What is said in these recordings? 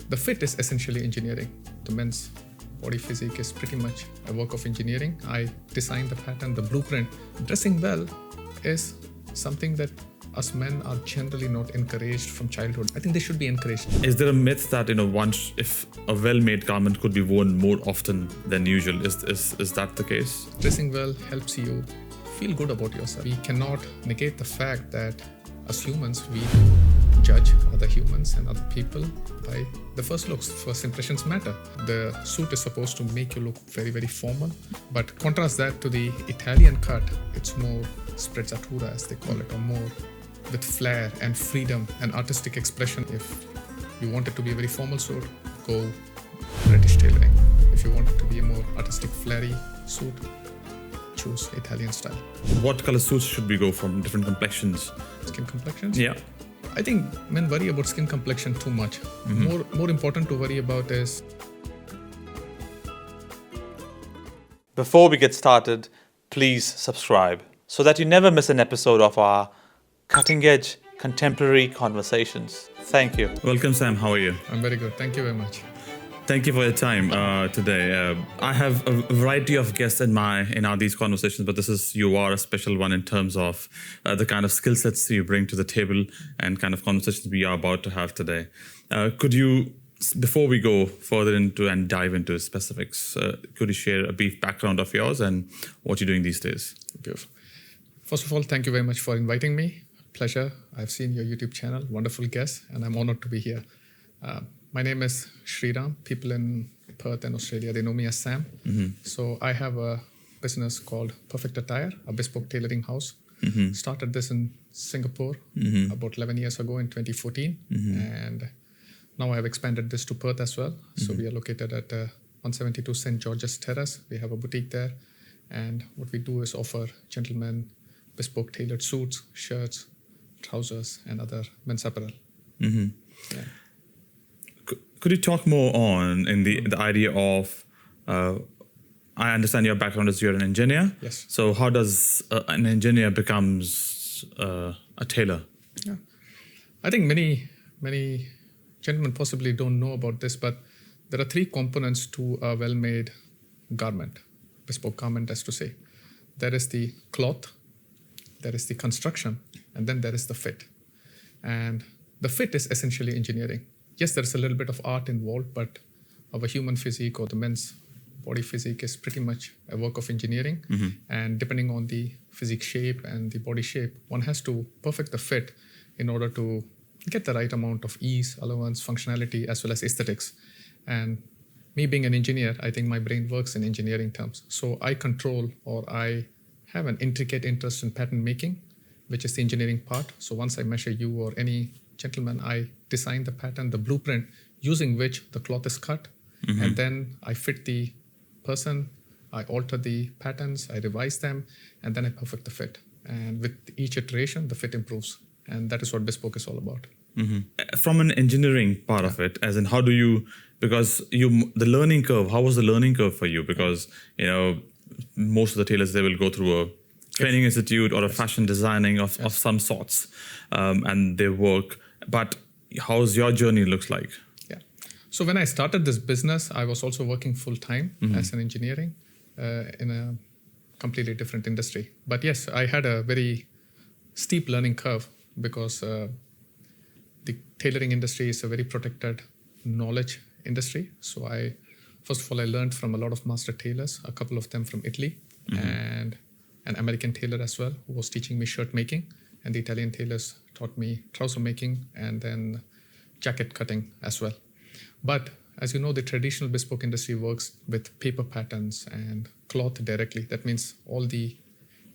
The fit is essentially engineering. The men's body physique is pretty much a work of engineering. I designed the pattern, the blueprint. Dressing well is something that us men are generally not encouraged from childhood. I think they should be encouraged. Is there a myth that, once if a well-made garment could be worn more often than usual, is that the case? Dressing well helps you feel good about yourself. We cannot negate the fact that as humans, we judge other humans and other people by the first looks. First impressions matter. The suit is supposed to make you look very, very formal, but contrast that to the Italian cut. It's more Sprezzatura, as they call it, or more with flair and freedom and artistic expression. If you want it to be a very formal suit, go British tailoring. If you want it to be a more artistic, flary suit, choose Italian style. What color suits should we go from? Different complexions? Skin complexions? Yeah. I think men worry about skin complexion too much. More important to worry about is... Before we get started, please subscribe so that you never miss an episode of our cutting-edge contemporary conversations. Thank you. Welcome, Sam. How are you? I'm very good. Thank you very much. Thank you for your time today. I have a variety of guests in these conversations, but you are a special one in terms of the kind of skill sets you bring to the table and kind of conversations we are about to have today. Could you, before we go further into and dive into specifics, could you share a brief background of yours and what you're doing these days? Beautiful. First of all, thank you very much for inviting me. Pleasure. I've seen your YouTube channel, wonderful guest, and I'm honored to be here. My name is Sriram. People in Perth and Australia, they know me as Sam. So I have a business called Perfect Attire, a bespoke tailoring house. Started this in Singapore about 11 years ago in 2014. And now I've expanded this to Perth as well. So we are located at 172 St. George's Terrace. We have a boutique there. And what we do is offer gentlemen bespoke tailored suits, shirts, trousers, and other men's apparel. Yeah. Could you talk more on the idea of, I understand your background is you're an engineer. Yes. So how does an engineer becomes a tailor? Yeah. I think many gentlemen possibly don't know about this, but there are three components to a well-made garment, bespoke garment as to say. There is the cloth, there is the construction, and then there is the fit. And the fit is essentially engineering. Yes, there's a little bit of art involved, but our human physique or the men's body physique is pretty much a work of engineering. And depending on the physique shape and the body shape, one has to perfect the fit in order to get the right amount of ease, allowance, functionality, as well as aesthetics. And me being an engineer, I think my brain works in engineering terms. So I control, or I have an intricate interest in pattern making, which is the engineering part. So once I measure you or any gentleman, I design the pattern, the blueprint, using which the cloth is cut. And then I fit the person, I alter the patterns, I revise them, and then I perfect the fit. And with each iteration, the fit improves. And that is what Bespoke is all about. From an engineering part of it, as in how do you, because the learning curve, how was the learning curve for you? Because, most of the tailors, they will go through a training institute or a fashion designing of some sorts, and they work. But how's your journey looks like? Yeah. So when I started this business, I was also working full time as an engineering in a completely different industry. But yes, I had a very steep learning curve because the tailoring industry is a very protected knowledge industry. So first of all, I learned from a lot of master tailors, a couple of them from Italy, and an American tailor as well, who was teaching me shirt making. And the Italian tailors taught me trouser making and then jacket cutting as well. But as you know, the traditional bespoke industry works with paper patterns and cloth directly. That means all the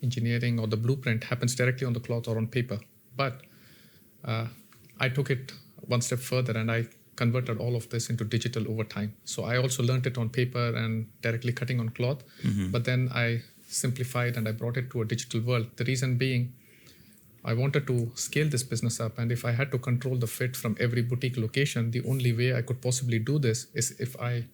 engineering or the blueprint happens directly on the cloth or on paper. But I took it one step further and I converted all of this into digital over time. So I also learned it on paper and directly cutting on cloth. But then I simplified and I brought it to a digital world. The reason being, I wanted to scale this business up, and if I had to control the fit from every boutique location, the only way I could possibly do this is if I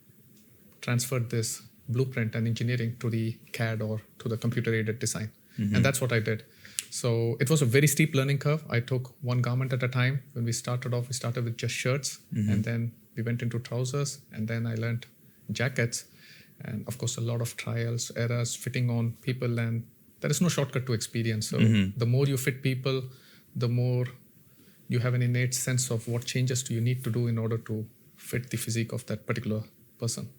transferred this blueprint and engineering to the CAD or to the computer-aided design. And that's what I did. So it was a very steep learning curve. I took one garment at a time. When we started off, we started with just shirts, and then we went into trousers, and then I learned jackets, and of course a lot of trials, errors, fitting on people, and there is no shortcut to experience. So the more you fit people, the more you have an innate sense of what changes do you need to do in order to fit the physique of that particular person.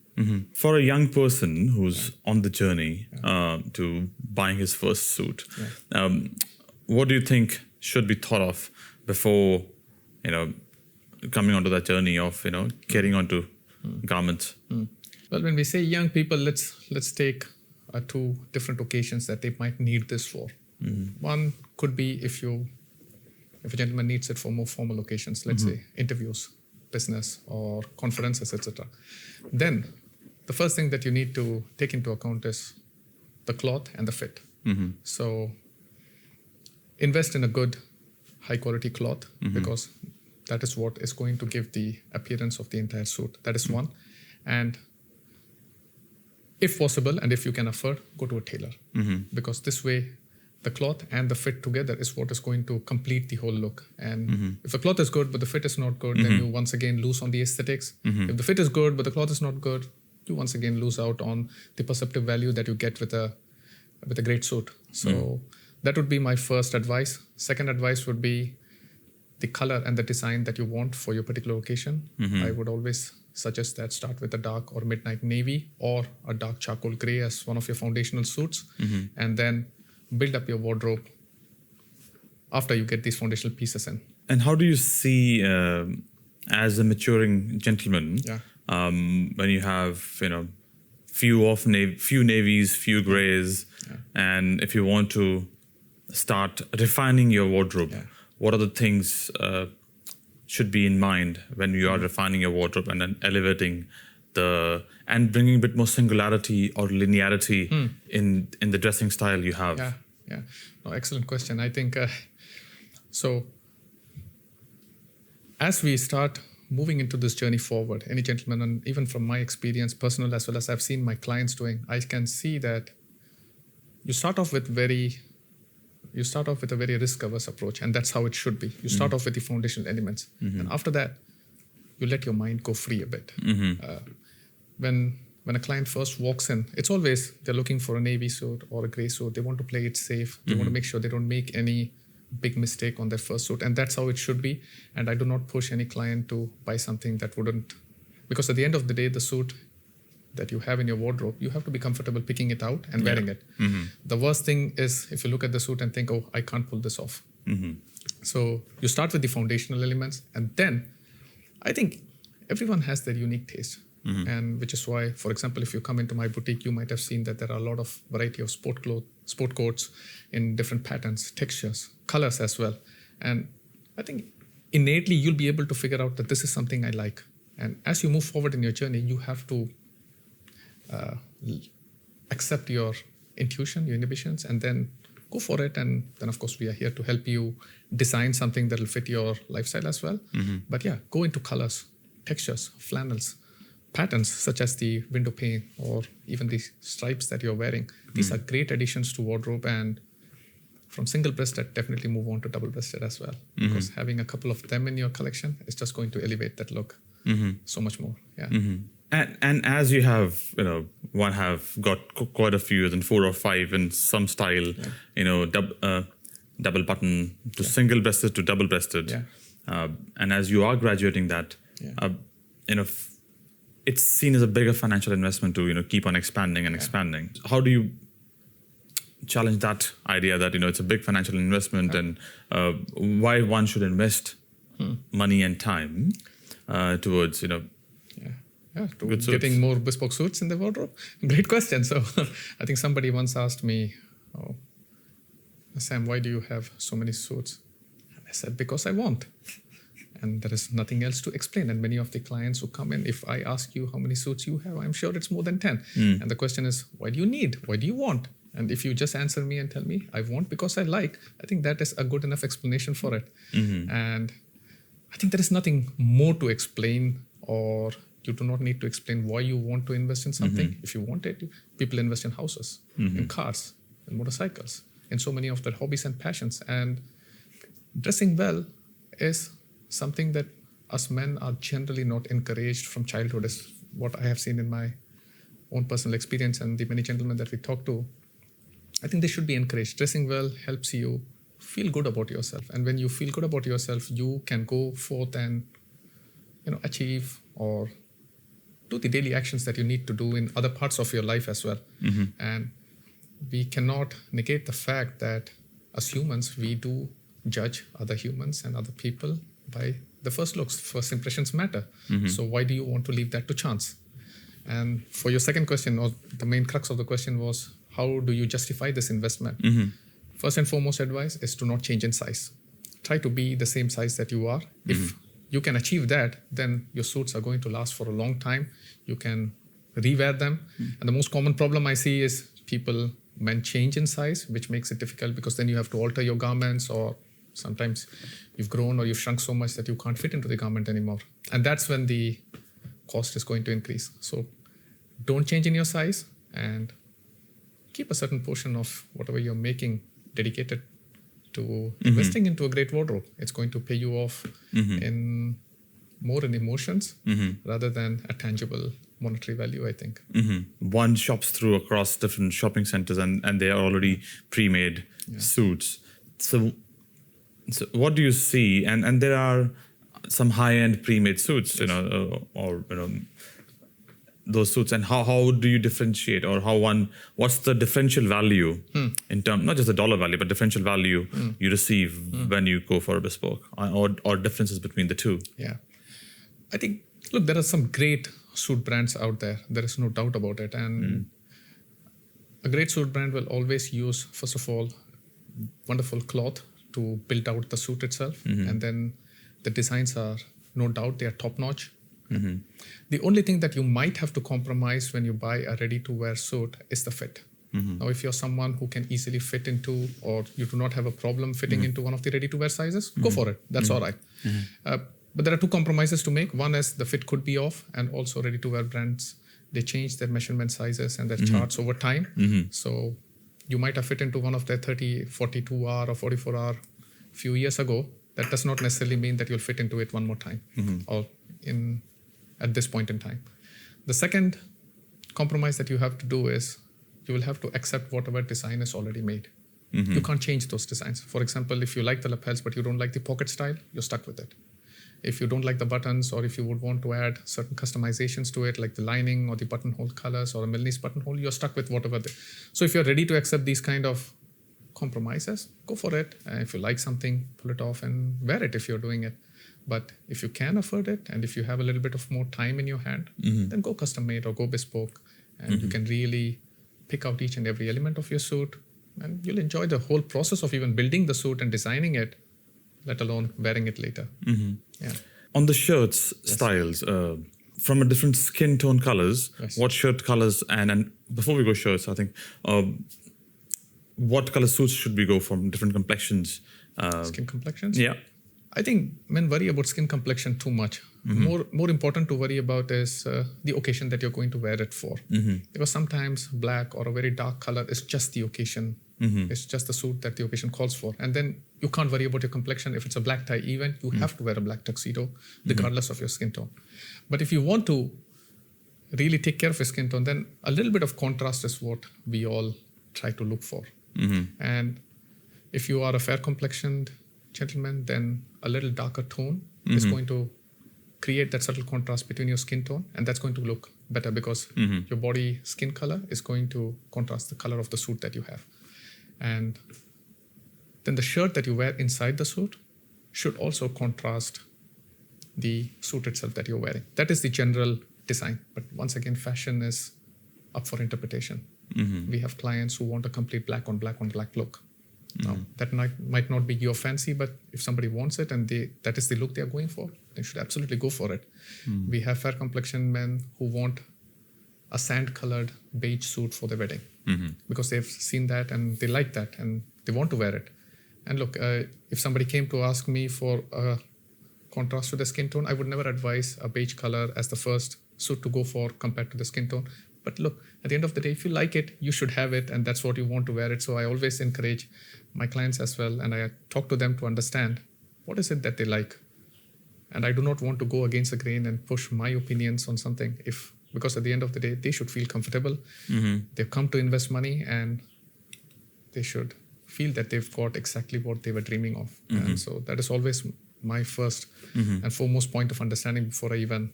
For a young person who's on the journey to buying his first suit, what do you think should be thought of before, coming onto that journey of, getting onto garments? Well, when we say young people, let's take two different occasions that they might need this for. One could be if a gentleman needs it for more formal occasions, let's say interviews, business or conferences, etc. Then the first thing that you need to take into account is the cloth and the fit. So invest in a good high quality cloth because that is what is going to give the appearance of the entire suit. That is one. And if possible, and if you can afford, go to a tailor because this way the cloth and the fit together is what is going to complete the whole look. And if the cloth is good but the fit is not good, then you once again lose on the aesthetics. If the fit is good but the cloth is not good, you once again lose out on the perceptive value that you get with a great suit. So that would be my first advice. Second advice would be the color and the design that you want for your particular occasion. I would always suggest that start with a dark or midnight navy or a dark charcoal gray as one of your foundational suits, and then build up your wardrobe after you get these foundational pieces in. And how do you see, as a maturing gentleman, when you have, few navies, few grays, and if you want to start refining your wardrobe, what are the things should be in mind when you are refining your wardrobe and then elevating and bringing a bit more singularity or linearity in the dressing style you have? Yeah. No, excellent question. I think so. As we start moving into this journey forward, any gentleman, and even from my experience, personal as well as I've seen my clients doing, I can see that you start off with a very risk-averse approach, and that's how it should be. You start off with the foundational elements, and after that, you let your mind go free a bit. When a client first walks in, it's always they're looking for a navy suit or a gray suit. They want to play it safe. They want to make sure they don't make any big mistake on their first suit, and that's how it should be. And I do not push any client to buy something that wouldn't, because at the end of the day, the suit that you have in your wardrobe, you have to be comfortable picking it out and wearing it. The worst thing is if you look at the suit and think, oh, I can't pull this off. So you start with the foundational elements, and then I think everyone has their unique taste. And which is why, for example, if you come into my boutique, you might have seen that there are a lot of variety of sport coats in different patterns, textures, colors as well. And I think innately you'll be able to figure out that this is something I like. And as you move forward in your journey, you have to accept your intuition, your inhibitions, and then go for it. And then, of course, we are here to help you design something that will fit your lifestyle as well. But yeah, go into colors, textures, flannels, patterns such as the window pane or even the stripes that you're wearing. These are great additions to wardrobe, and from single-breasted, definitely move on to double-breasted as well, because having a couple of them in your collection is just going to elevate that look so much more. And as you have, one have got quite a few, and 4 or 5 in some style, double button to single-breasted to double-breasted. And as you are graduating that, it's seen as a bigger financial investment to keep on expanding and expanding. How do you challenge that idea that it's a big financial investment, and why one should invest money and time towards getting more bespoke suits in the wardrobe? Great question. So I think somebody once asked me, "Oh, Sam, why do you have so many suits?" And I said, "Because I want." And there is nothing else to explain. And many of the clients who come in, if I ask you how many suits you have, I'm sure it's more than 10. And the question is, why do you need? Why do you want? And if you just answer me and tell me, I want because I like, I think that is a good enough explanation for it. And I think there is nothing more to explain, or you do not need to explain why you want to invest in something. If you want it, people invest in houses, in cars, in motorcycles, in so many of their hobbies and passions. And dressing well is something that us men are generally not encouraged from childhood, is what I have seen in my own personal experience and the many gentlemen that we talk to. I think they should be encouraged. Dressing well helps you feel good about yourself. And when you feel good about yourself, you can go forth and, achieve or do the daily actions that you need to do in other parts of your life as well. And we cannot negate the fact that as humans, we do judge other humans and other people by the first looks. First impressions matter. So why do you want to leave that to chance? And for your second question, or the main crux of the question was, how do you justify this investment? First and foremost advice is to not change in size. Try to be the same size that you are. If you can achieve that, then your suits are going to last for a long time. You can rewear them. And the most common problem I see is men change in size, which makes it difficult because then you have to alter your garments, or sometimes you've grown or you've shrunk so much that you can't fit into the garment anymore. And that's when the cost is going to increase. So don't change in your size and keep a certain portion of whatever you're making dedicated to investing into a great wardrobe. It's going to pay you off in more in emotions rather than a tangible monetary value, I think. One shops through across different shopping centers and they are already pre-made suits. So what do you see? And there are some high-end pre-made suits, those suits, and how do you differentiate, or what's the differential value in terms, not just the dollar value, but differential value you receive when you go for a bespoke, or differences between the two? Yeah. I think, look, there are some great suit brands out there. There is no doubt about it. And a great suit brand will always use, first of all, wonderful cloth to build out the suit itself. And then the designs are, no doubt, they are top-notch. The only thing that you might have to compromise when you buy a ready-to-wear suit is the fit. Now, if you're someone who can easily fit into, or you do not have a problem fitting into one of the ready-to-wear sizes, go for it. That's all right. But there are two compromises to make. One is the fit could be off, and also ready-to-wear brands, they change their measurement sizes and their charts over time. So you might have fit into one of their 30, 42-hour or 44-hour few years ago. That does not necessarily mean that you'll fit into it one more time or at this point in time. The second compromise that you have to do is you will have to accept whatever design is already made. You can't change those designs. For example, if you like the lapels but you don't like the pocket style, you're stuck with it. If you don't like the buttons, or if you would want to add certain customizations to it, like the lining or the buttonhole colors or a Milne's buttonhole, you're stuck with whatever. So if you're ready to accept these kind of compromises, go for it. If you like something, pull it off and wear it if you're doing it. But if you can afford it, and if you have a little bit of more time in your hand, then go custom made or go bespoke, and you can really pick out each and every element of your suit, and you'll enjoy the whole process of even building the suit and designing it, let alone wearing it later. Yeah. On the shirts styles, from a different skin tone colors, what shirt colors, and before we go shirts, I think, what color suits should we go from different complexions? Skin complexions? Yeah. I think men worry about skin complexion too much. More important to worry about is the occasion that you're going to wear it for. Because sometimes black or a very dark color is just the occasion. It's just the suit that the occasion calls for. And then you can't worry about your complexion. If it's a black tie event, you have to wear a black tuxedo, regardless of your skin tone. But if you want to really take care of your skin tone, then a little bit of contrast is what we all try to look for. And if you are a fair complexioned gentleman, then a little darker tone is going to create that subtle contrast between your skin tone, and that's going to look better because your body skin color is going to contrast the color of the suit that you have. And then the shirt that you wear inside the suit should also contrast the suit itself that you're wearing. That is the general design. But once again, fashion is up for interpretation. We have clients who want a complete black on black look. Now, that might not be your fancy, but if somebody wants it and that is the look they are going for, they should absolutely go for it. We have fair complexion men who want a sand-colored beige suit for their wedding because they've seen that and they like that and they want to wear it. And look, if somebody came to ask me for a contrast to the skin tone, I would never advise a beige color as the first suit to go for compared to the skin tone. But look, at the end of the day, if you like it, you should have it, and that's what you want to wear it. So I always encourage my clients as well, and I talk to them to understand what is it that they like. And I do not want to go against the grain and push my opinions on something because at the end of the day, they should feel comfortable. They've come to invest money and they should feel that they've got exactly what they were dreaming of. And so that is always my first and foremost point of understanding before I even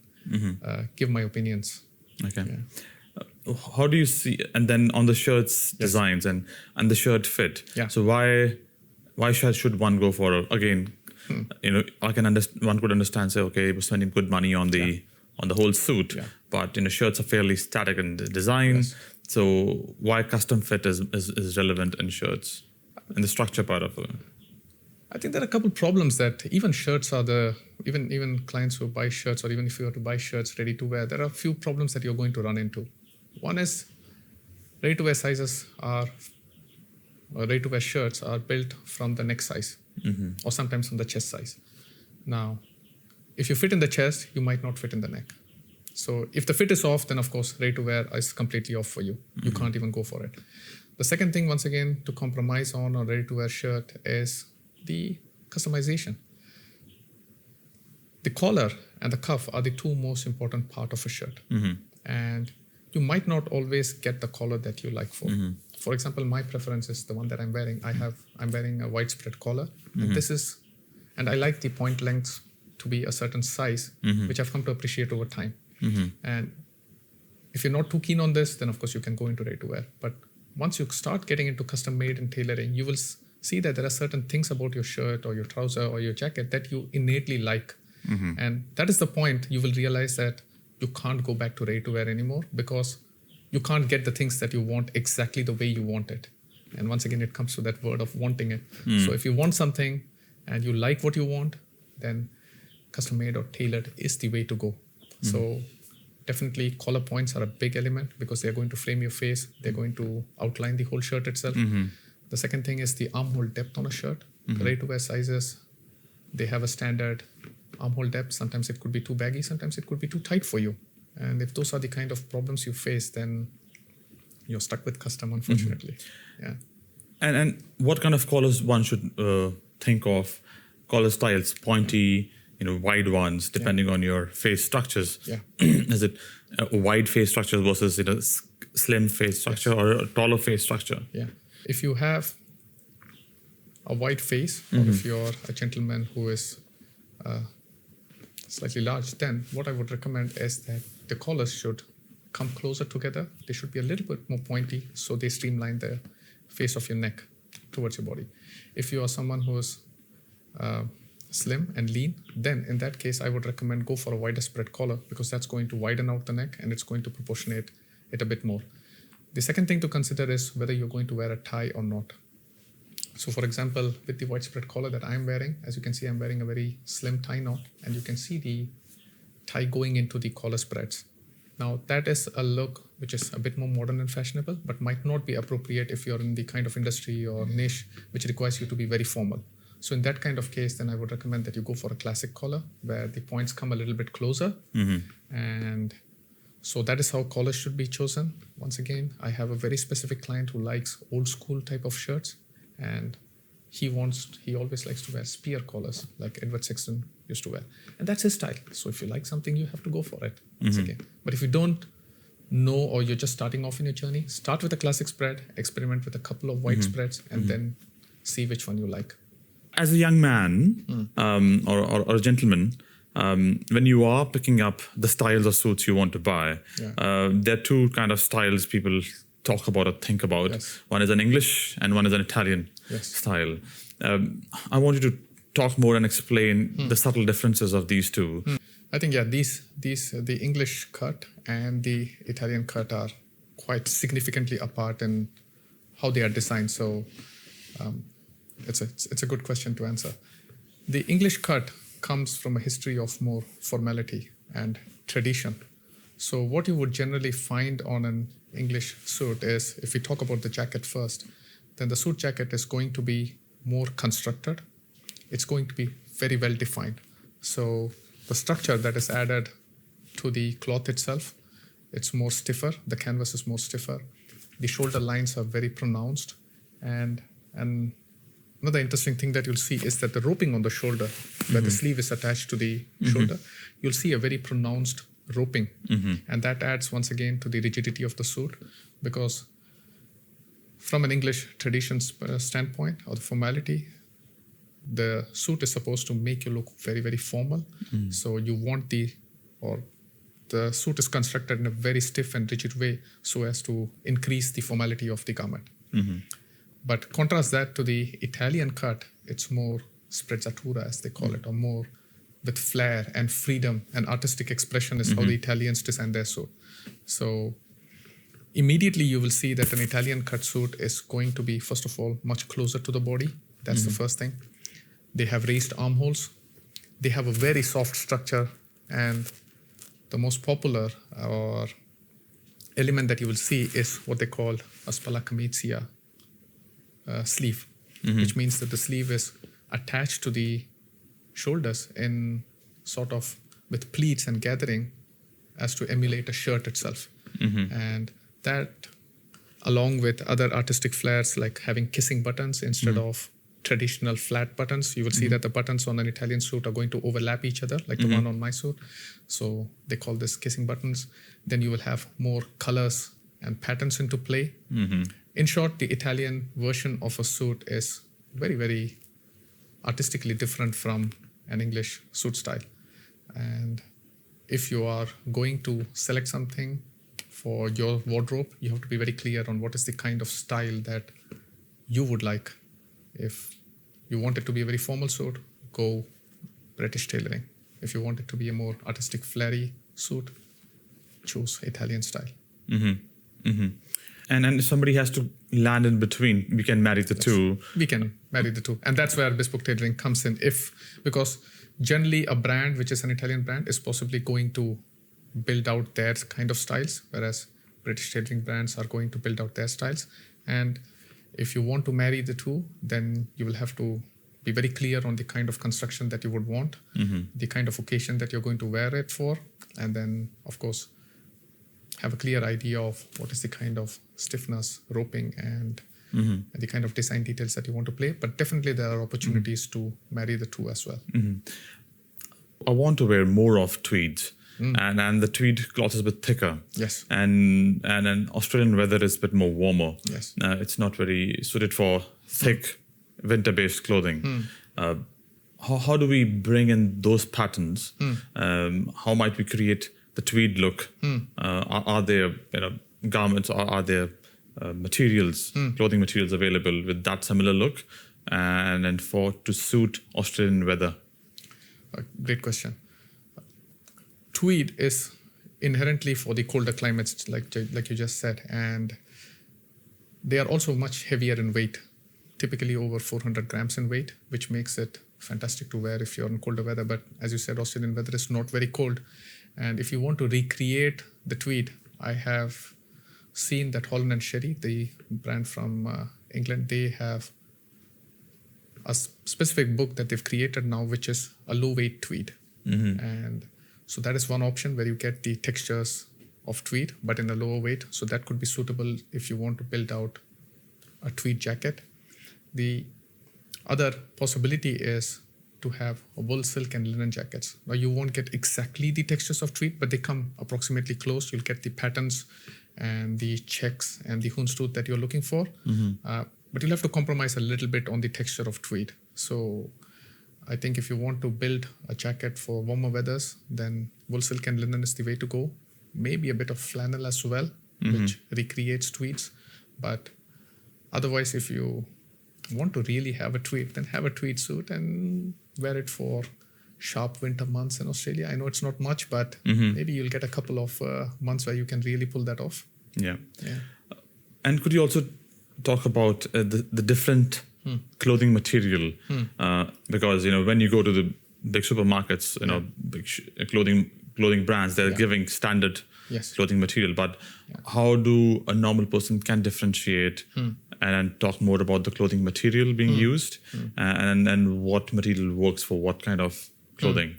give my opinions. Okay. Yeah. How do you see, and then on the shirts designs and the shirt fit. Yeah. So why should one go for again? One could understand, say, okay, we're spending good money on the whole suit, but shirts are fairly static in the design. Yes. So why custom fit is relevant in shirts, in the structure part of it? I think there are a couple problems that even shirts are even clients who buy shirts, or even if you were to buy shirts ready to wear, there are a few problems that you're going to run into. One is ready to wear shirts are built from the neck size or sometimes from the chest size. Now, if you fit in the chest, you might not fit in the neck. So if the fit is off, then of course ready to wear is completely off for you. You can't even go for it. The second thing, once again, to compromise on a ready to wear shirt is the customization. The collar and the cuff are the two most important part of a shirt. And you might not always get the collar that you like for. For example, my preference is the one that I'm wearing. I'm wearing a widespread collar. And I like the point lengths to be a certain size, which I've come to appreciate over time. And if you're not too keen on this, then of course you can go into ready to wear. But once you start getting into custom made and tailoring, you will see that there are certain things about your shirt or your trouser or your jacket that you innately like. And that is the point. You will realize that you can't go back to ready to wear anymore because you can't get the things that you want exactly the way you want it. And once again, it comes to that word of wanting it. So if you want something and you like what you want, then custom made or tailored is the way to go. So definitely collar points are a big element because they're going to frame your face. They're going to outline the whole shirt itself. The second thing is the armhole depth on a shirt. Ready to wear sizes, they have a standard armhole depth. Sometimes it could be too baggy. Sometimes it could be too tight for you. And if those are the kind of problems you face, then you're stuck with custom, unfortunately. Yeah. And what kind of collars one should think of? Collar styles, pointy, wide ones, depending on your face structures. Yeah. Is it a wide face structure versus slim face structure or a taller face structure? Yeah. If you have a wide face, or if you're a gentleman who is slightly large, then what I would recommend is that the collars should come closer together. They should be a little bit more pointy, so they streamline the face of your neck towards your body. If you are someone who is slim and lean, then in that case, I would recommend go for a wider spread collar because that's going to widen out the neck and it's going to proportionate it a bit more. The second thing to consider is whether you're going to wear a tie or not. So for example, with the widespread collar that I'm wearing, as you can see, I'm wearing a very slim tie knot and you can see the tie going into the collar spreads. Now that is a look which is a bit more modern and fashionable, but might not be appropriate if you're in the kind of industry or niche which requires you to be very formal. So in that kind of case, then I would recommend that you go for a classic collar where the points come a little bit closer. And so that is how collars should be chosen. Once again, I have a very specific client who likes old school type of shirts and he always likes to wear spear collars like Edward Sexton used to wear. And that's his style. So if you like something, you have to go for it once again. But if you don't know or you're just starting off in your journey, start with a classic spread, experiment with a couple of wide spreads and then see which one you like. As a young man or a gentleman, when you are picking up the styles of suits you want to buy, there are two kind of styles people talk about or think about. Yes. One is an English and one is an Italian style. I want you to talk more and explain the subtle differences of these two. I think, the English cut and the Italian cut are quite significantly apart in how they are designed. So it's a good question to answer. The English cut comes from a history of more formality and tradition. So what you would generally find on an English suit is, if we talk about the jacket first, then the suit jacket is going to be more constructed. It's going to be very well defined. So the structure that is added to the cloth itself, it's more stiffer. The canvas is more stiffer. The shoulder lines are very pronounced and another interesting thing that you'll see is that the roping on the shoulder, where the sleeve is attached to the shoulder, you'll see a very pronounced roping. And that adds once again to the rigidity of the suit, because from an English tradition standpoint or the formality, the suit is supposed to make you look very, very formal. So you want the suit is constructed in a very stiff and rigid way so as to increase the formality of the garment. But contrast that to the Italian cut, it's more sprezzatura, as they call it, or more with flair and freedom and artistic expression is how the Italians design their suit. So immediately you will see that an Italian cut suit is going to be, first of all, much closer to the body. That's the first thing. They have raised armholes. They have a very soft structure, and the most popular or element that you will see is what they call a spalla camicia sleeve, which means that the sleeve is attached to the shoulders in sort of with pleats and gathering as to emulate a shirt itself. And that, along with other artistic flares like having kissing buttons instead of traditional flat buttons, you will see that the buttons on an Italian suit are going to overlap each other, like the one on my suit. So they call this kissing buttons. Then you will have more colors and patterns into play. In short, the Italian version of a suit is very, very artistically different from an English suit style. And if you are going to select something for your wardrobe, you have to be very clear on what is the kind of style that you would like. If you want it to be a very formal suit, go British tailoring. If you want it to be a more artistic, flary suit, choose Italian style. And if somebody has to land in between, we can marry the two. We can marry the two. And that's where bespoke tailoring comes in. Because generally a brand, which is an Italian brand, is possibly going to build out their kind of styles, whereas British tailoring brands are going to build out their styles. And if you want to marry the two, then you will have to be very clear on the kind of construction that you would want, the kind of occasion that you're going to wear it for, and then, of course, have a clear idea of what is the kind of stiffness, roping, and the kind of design details that you want to play. But definitely there are opportunities to marry the two as well. I want to wear more of tweeds. And the tweed cloth is a bit thicker. Yes. And an Australian weather is a bit more warmer. Yes. It's not very suited for thick winter-based clothing. How do we bring in those patterns? How might we create the tweed look? Are there garments, or are there materials, clothing materials available with that similar look, and to suit Australian weather? Great question. Tweed is inherently for the colder climates, like you just said, and they are also much heavier in weight, typically over 400 grams in weight, which makes it fantastic to wear if you're in colder weather. But as you said, Australian weather is not very cold. And if you want to recreate the tweed, I have seen that Holland & Sherry, the brand from England, they have a specific book that they've created now, which is a low-weight tweed. And so that is one option where you get the textures of tweed, but in a lower weight. So that could be suitable if you want to build out a tweed jacket. The other possibility is to have wool, silk, and linen jackets. Now you won't get exactly the textures of tweed, but they come approximately close. You'll get the patterns and the checks and the houndstooth that you're looking for. But you'll have to compromise a little bit on the texture of tweed. So I think if you want to build a jacket for warmer weathers, then wool, silk, and linen is the way to go. Maybe a bit of flannel as well, which recreates tweeds. But otherwise, if you want to really have a tweed, then have a tweed suit and wear it for sharp winter months in Australia. I know it's not much, but maybe you'll get a couple of months where you can really pull that off. Yeah. And could you also talk about the different clothing material? Because when you go to the big supermarkets, big clothing brands, they're giving standard clothing material. But how do a normal person can differentiate and talk more about the clothing material being used and what material works for what kind of clothing?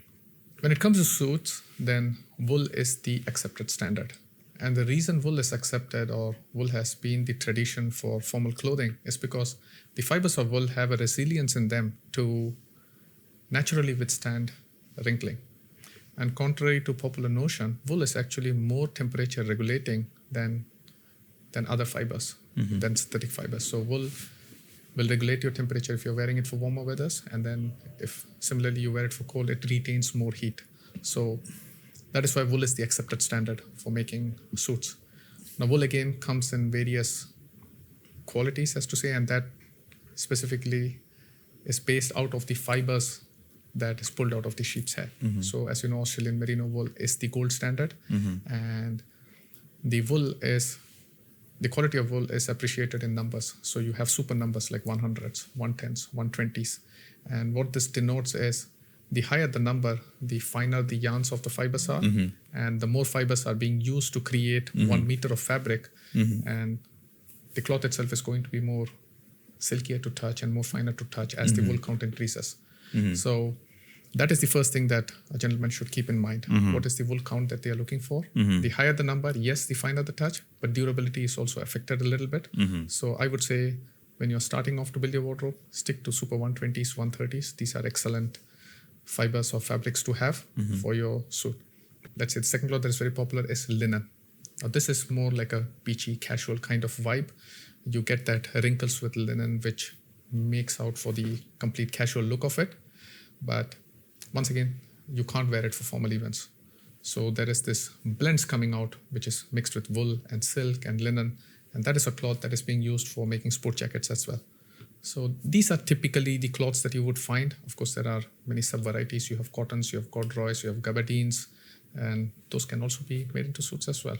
When it comes to suits, then wool is the accepted standard. And the reason wool is accepted, or wool has been the tradition for formal clothing, is because the fibers of wool have a resilience in them to naturally withstand wrinkling. And contrary to popular notion, wool is actually more temperature regulating than other fibers, than synthetic fibers. So wool will regulate your temperature if you're wearing it for warmer weathers, and then if similarly you wear it for cold, it retains more heat. So that is why wool is the accepted standard for making suits. Now, wool again comes in various qualities, as to say, and that specifically is based out of the fibers that is pulled out of the sheep's hair. So as you know, Australian merino wool is the gold standard, and the quality of wool is appreciated in numbers. So you have super numbers like 100s, 110s, 120s. And what this denotes is the higher the number, the finer the yarns of the fibers are, and the more fibers are being used to create 1 meter of fabric, and the cloth itself is going to be more silkier to touch and more finer to touch as the wool count increases. So that is the first thing that a gentleman should keep in mind. What is the wool count that they are looking for? The higher the number, yes, the finer the touch, but durability is also affected a little bit. So I would say when you're starting off to build your wardrobe, stick to super 120s, 130s. These are excellent fibers or fabrics to have for your suit. Let's say the second cloth that is very popular is linen. Now this is more like a beachy, casual kind of vibe. You get that wrinkles with linen, which makes out for the complete casual look of it. But once again, you can't wear it for formal events. So there is this blends coming out, which is mixed with wool and silk and linen. And that is a cloth that is being used for making sport jackets as well. So these are typically the cloths that you would find. Of course, there are many sub-varieties. You have cottons, you have corduroys, you have gabardines, and those can also be made into suits as well.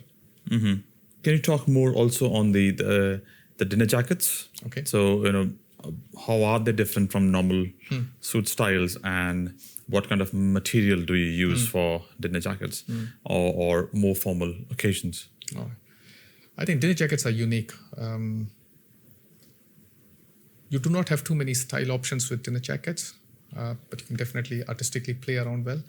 Can you talk more also on the dinner jackets? Okay. So, how are they different from normal suit styles, and what kind of material do you use for dinner jackets or more formal occasions? I think dinner jackets are unique. You do not have too many style options with dinner jackets, but you can definitely artistically play around well.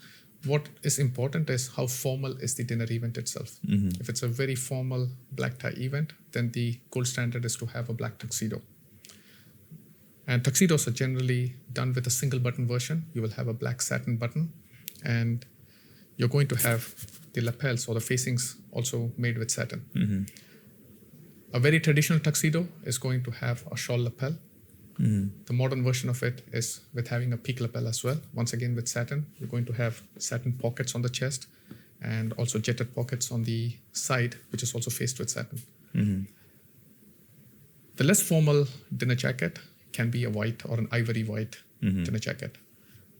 What is important is how formal is the dinner event itself. If it's a very formal black tie event, then the gold standard is to have a black tuxedo. And tuxedos are generally done with a single button version. You will have a black satin button, and you're going to have the lapels or the facings also made with satin. A very traditional tuxedo is going to have a shawl lapel. The modern version of it is with having a peak lapel as well. Once again with satin, you're going to have satin pockets on the chest and also jetted pockets on the side, which is also faced with satin. The less formal dinner jacket can be a white or an ivory white dinner jacket.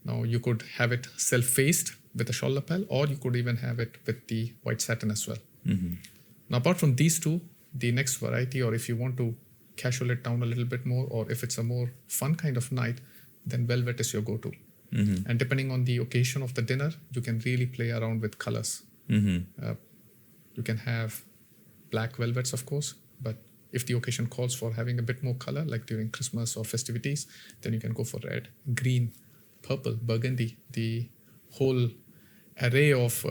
Now you could have it self-faced with a shawl lapel, or you could even have it with the white satin as well. Now apart from these two, the next variety, or if you want to casual it down a little bit more, or if it's a more fun kind of night, then velvet is your go-to. And depending on the occasion of the dinner, you can really play around with colors. You can have black velvets, of course, but if the occasion calls for having a bit more color, like during Christmas or festivities, then you can go for red, green, purple, burgundy. The whole array of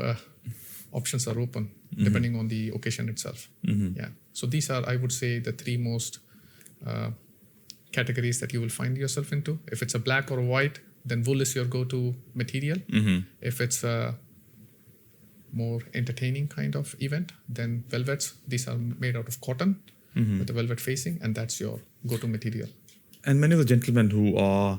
options are open depending on the occasion itself. Yeah. So these are, I would say, the three most categories that you will find yourself into. If it's a black or a white, then wool is your go-to material. If it's a more entertaining kind of event, then velvets. These are made out of cotton with the velvet facing, and that's your go-to material. And many of the gentlemen who are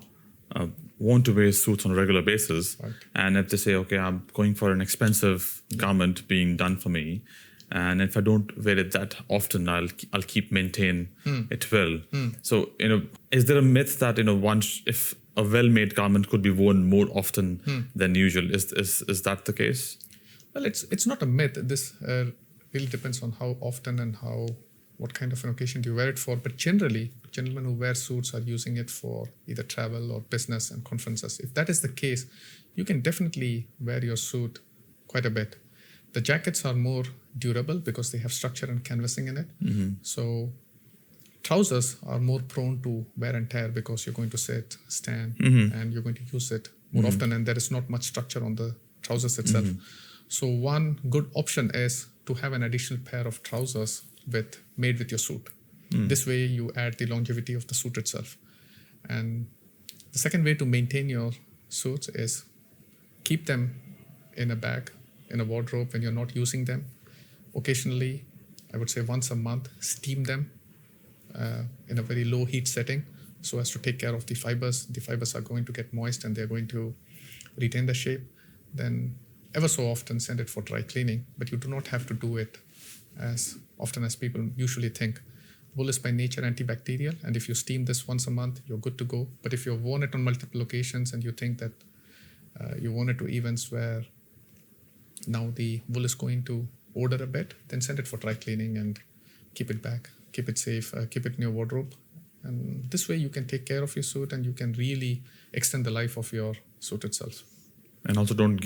want to wear suits on a regular basis, and if they say, okay, I'm going for an expensive garment being done for me, and if I don't wear it that often, I'll keep maintain it well. So is there a myth that if a well-made garment could be worn more often than usual? Is that the case? Well, it's not a myth. This really depends on how often and what kind of an occasion do you wear it for. But generally, gentlemen who wear suits are using it for either travel or business and conferences. If that is the case, you can definitely wear your suit quite a bit. The jackets are more durable because they have structure and canvassing in it. So trousers are more prone to wear and tear because you're going to sit, stand, and you're going to use it more often, and there is not much structure on the trousers itself. So one good option is to have an additional pair of trousers made with your suit. This way you add the longevity of the suit itself. And the second way to maintain your suits is keep them in a bag, in a wardrobe when you're not using them. Occasionally, I would say once a month, steam them in a very low heat setting so as to take care of the fibers. The fibers are going to get moist and they're going to retain the shape. Then ever so often send it for dry cleaning, but you do not have to do it as often as people usually think. Wool is by nature antibacterial, and if you steam this once a month, you're good to go. But if you've worn it on multiple occasions and you think that you worn it to events where now the wool is going to odor a bit, then send it for dry cleaning and keep it back, keep it safe, keep it in your wardrobe. And this way you can take care of your suit and you can really extend the life of your suit itself. And also don't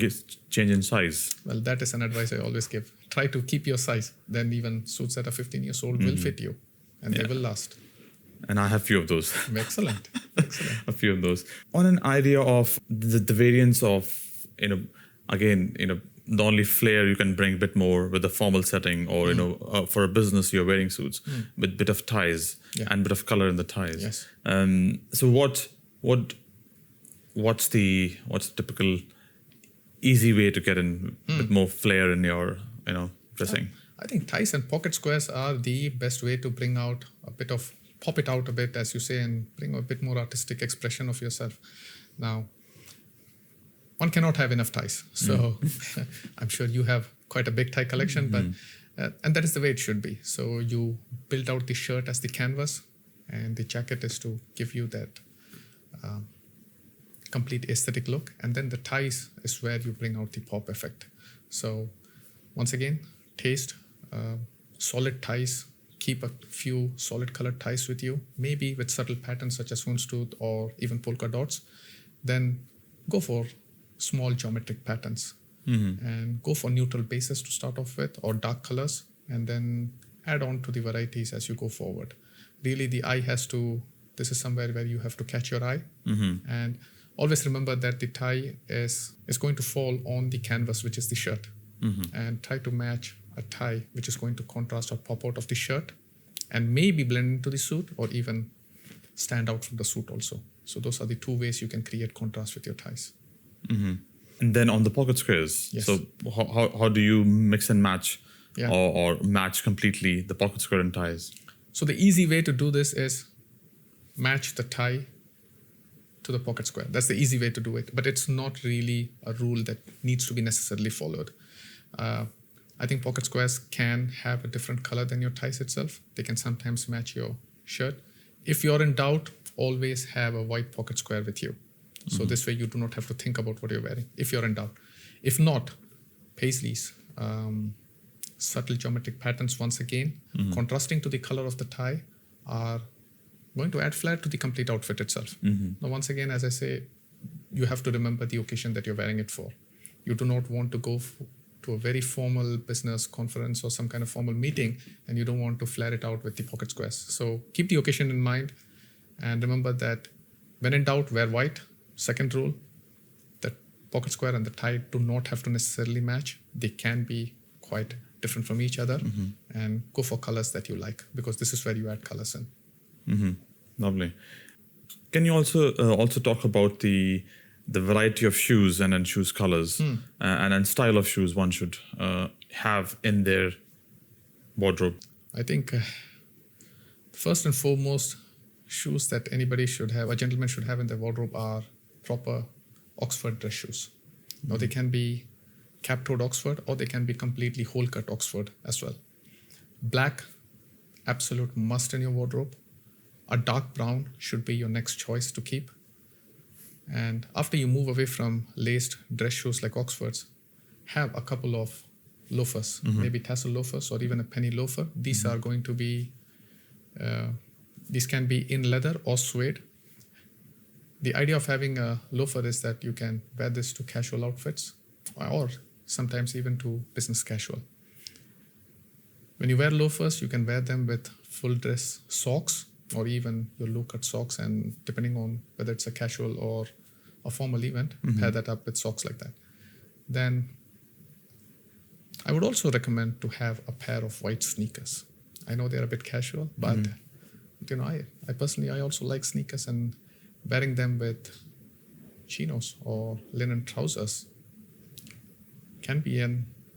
change in size. Well, that is an advice I always give. Try to keep your size. Then even suits that are 15 years old will fit you and they will last. And I have a few of those. Excellent. Excellent. A few of those. On an idea of the variance of, again, the only flair you can bring a bit more with a formal setting or, for a business you're wearing suits with bit of ties and bit of color in the ties. Yes. So what's the typical easy way to get in a bit more flair in your, dressing? I think ties and pocket squares are the best way to bring out pop it out a bit, as you say, and bring a bit more artistic expression of yourself. Now, one cannot have enough ties. So I'm sure you have quite a big tie collection, but and that is the way it should be. So you build out the shirt as the canvas, and the jacket is to give you that complete aesthetic look. And then the ties is where you bring out the pop effect. So once again, taste, solid ties. Keep a few solid colored ties with you, maybe with subtle patterns such as houndstooth or even polka dots. Then go for small geometric patterns and go for neutral bases to start off with or dark colors, and then add on to the varieties as you go forward. Really, the eye this is somewhere where you have to catch your eye. And always remember that the tie is going to fall on the canvas, which is the shirt. And try to match a tie which is going to contrast or pop out of the shirt and maybe blend into the suit or even stand out from the suit also. So those are the two ways you can create contrast with your ties. And then on the pocket squares, so how do you mix and match or match completely the pocket square and ties? So the easy way to do this is match the tie to the pocket square. That's the easy way to do it, but it's not really a rule that needs to be necessarily followed. I think pocket squares can have a different color than your ties itself. They can sometimes match your shirt. If you're in doubt, always have a white pocket square with you. So this way you do not have to think about what you're wearing if you're in doubt. If not, paisleys, subtle geometric patterns once again, contrasting to the color of the tie, are going to add flair to the complete outfit itself. Now once again, as I say, you have to remember the occasion that you're wearing it for. You do not want to go to a very formal business conference or some kind of formal meeting, and you don't want to flare it out with the pocket squares. So keep the occasion in mind and remember that when in doubt, wear white. Second rule, the pocket square and the tie do not have to necessarily match. They can be quite different from each other, and go for colors that you like, because this is where you add colors in. Lovely. Can you also talk about the variety of shoes and then shoes colors and then style of shoes one should have in their wardrobe? I think first and foremost, shoes that anybody should have, a gentleman should have in their wardrobe, are proper Oxford dress shoes. Now they can be cap-toed Oxford or they can be completely whole-cut Oxford as well. Black, absolute must in your wardrobe. A dark brown should be your next choice to keep. And after you move away from laced dress shoes like Oxfords, have a couple of loafers, maybe tassel loafers or even a penny loafer. These are going to be, these can be in leather or suede. The idea of having a loafer is that you can wear this to casual outfits or sometimes even to business casual. When you wear loafers, you can wear them with full dress socks or even your low-cut socks, and depending on whether it's a casual or a formal event, pair that up with socks like that. Then I would also recommend to have a pair of white sneakers. I know they're a bit casual, but I personally also like sneakers, and wearing them with chinos or linen trousers can be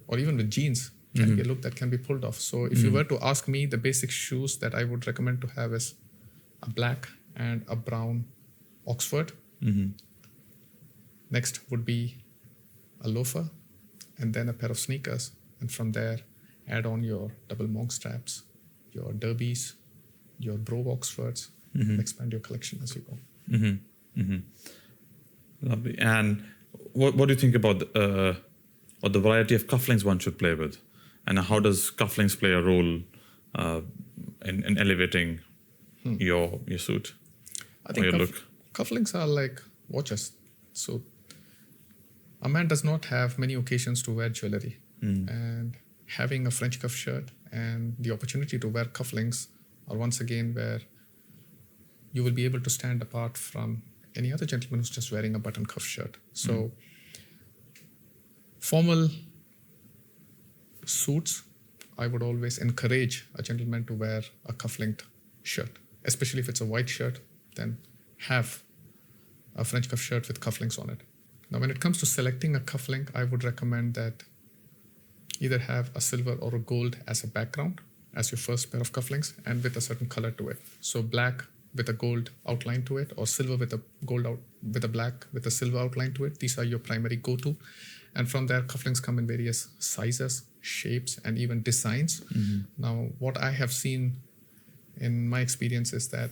or even with jeans, can be a look that can be pulled off. So if you were to ask me, the basic shoes that I would recommend to have is a black and a brown Oxford. Next would be a loafer, and then a pair of sneakers. And from there, add on your double monk straps, your derbies, your Brove Oxfords, and expand your collection as you go. Lovely. And what do you think about or the variety of cufflinks one should play with? And how does cufflinks play a role in elevating your suit I think or your look? cufflinks are like watches. So a man does not have many occasions to wear jewelry. And having a French cuff shirt and the opportunity to wear cufflinks are once again where you will be able to stand apart from any other gentleman who's just wearing a button cuff shirt. So formal suits, I would always encourage a gentleman to wear a cuff-linked shirt, especially if it's a white shirt, then have a French cuff shirt with cufflinks on it. Now, when it comes to selecting a cufflink, I would recommend that either have a silver or a gold as a background as your first pair of cufflinks and with a certain color to it. So black with a gold outline to it, or silver with a with a black with a silver outline to it. These are your primary go-to. And from there, cufflinks come in various sizes, shapes, and even designs. Now, what I have seen in my experience is that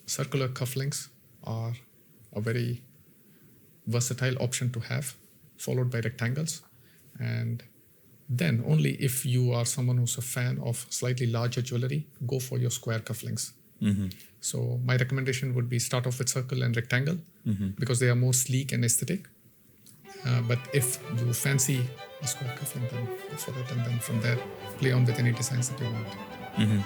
circular cufflinks are a very versatile option to have, followed by rectangles. And then only if you are someone who's a fan of slightly larger jewelry, go for your square cufflinks. So my recommendation would be start off with circle and rectangle because they are more sleek and aesthetic. But if you fancy a square cufflink, then go for it. And then from there, play on with any designs that you want.